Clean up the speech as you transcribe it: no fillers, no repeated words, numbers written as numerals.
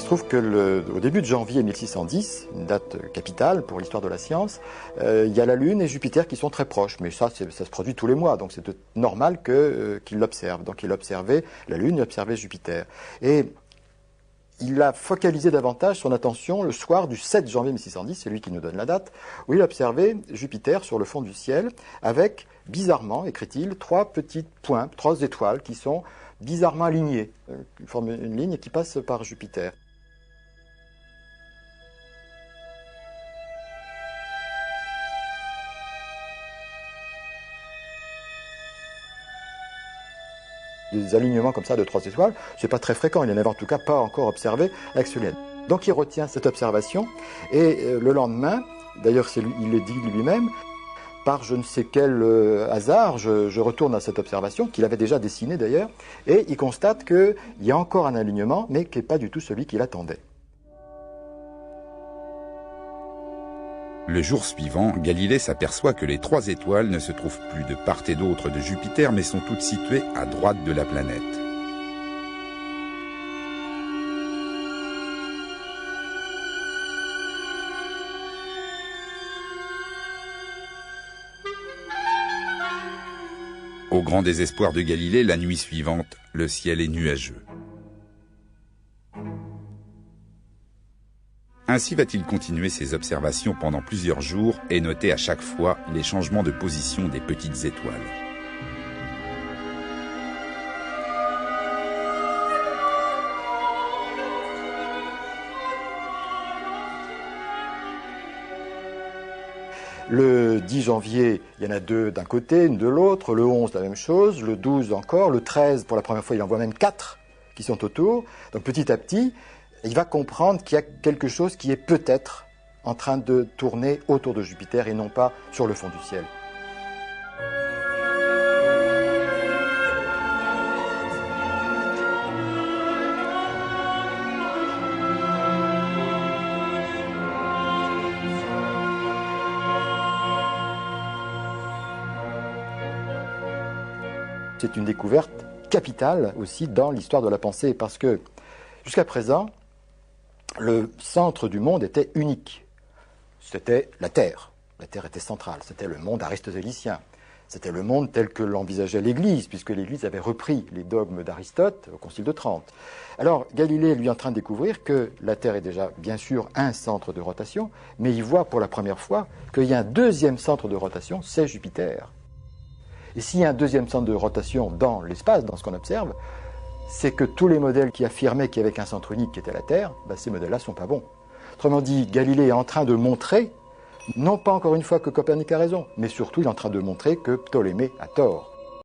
se trouve que au début de janvier 1610, une date capitale pour l'histoire de la science, il y a la Lune et Jupiter qui sont très proches. Mais ça se produit tous les mois, donc c'est normal qu'il l'observe. Donc il observait la Lune, il observait Jupiter. Et il a focalisé davantage son attention le soir du 7 janvier 1610, c'est lui qui nous donne la date, où il observait Jupiter sur le fond du ciel avec, bizarrement, écrit-il, 3 petits points, 3 étoiles qui sont bizarrement alignés, qui forment une ligne qui passe par Jupiter. Des alignements comme ça de 3 étoiles, c'est pas très fréquent, il n'y en avait en tout cas pas encore observé avec ce lien. Donc il retient cette observation et le lendemain, d'ailleurs il le dit lui-même, par je ne sais quel hasard, je retourne à cette observation qu'il avait déjà dessinée d'ailleurs, et il constate qu'il y a encore un alignement, mais qui n'est pas du tout celui qu'il attendait. Le jour suivant, Galilée s'aperçoit que les 3 étoiles ne se trouvent plus de part et d'autre de Jupiter, mais sont toutes situées à droite de la planète. Au grand désespoir de Galilée, la nuit suivante, le ciel est nuageux. Ainsi va-t-il continuer ses observations pendant plusieurs jours et noter à chaque fois les changements de position des petites étoiles. Le 10 janvier, il y en a 2 d'un côté, une de l'autre. Le 11, la même chose. Le 12 encore. Le 13, pour la première fois, il en voit même 4 qui sont autour. Donc petit à petit, il va comprendre qu'il y a quelque chose qui est peut-être en train de tourner autour de Jupiter et non pas sur le fond du ciel. C'est une découverte capitale aussi dans l'histoire de la pensée parce que jusqu'à présent, le centre du monde était unique. C'était la Terre. La Terre était centrale. C'était le monde aristotélicien. C'était le monde tel que l'envisageait l'Église, puisque l'Église avait repris les dogmes d'Aristote au Concile de Trente. Alors, Galilée, lui, est en train de découvrir que la Terre est déjà, bien sûr, un centre de rotation, mais il voit pour la première fois qu'il y a un deuxième centre de rotation, c'est Jupiter. Et s'il y a un deuxième centre de rotation dans l'espace, dans ce qu'on observe, c'est que tous les modèles qui affirmaient qu'il y avait qu'un centre unique qui était la Terre, ces modèles-là ne sont pas bons. Autrement dit, Galilée est en train de montrer, non pas encore une fois que Copernic a raison, mais surtout il est en train de montrer que Ptolémée a tort.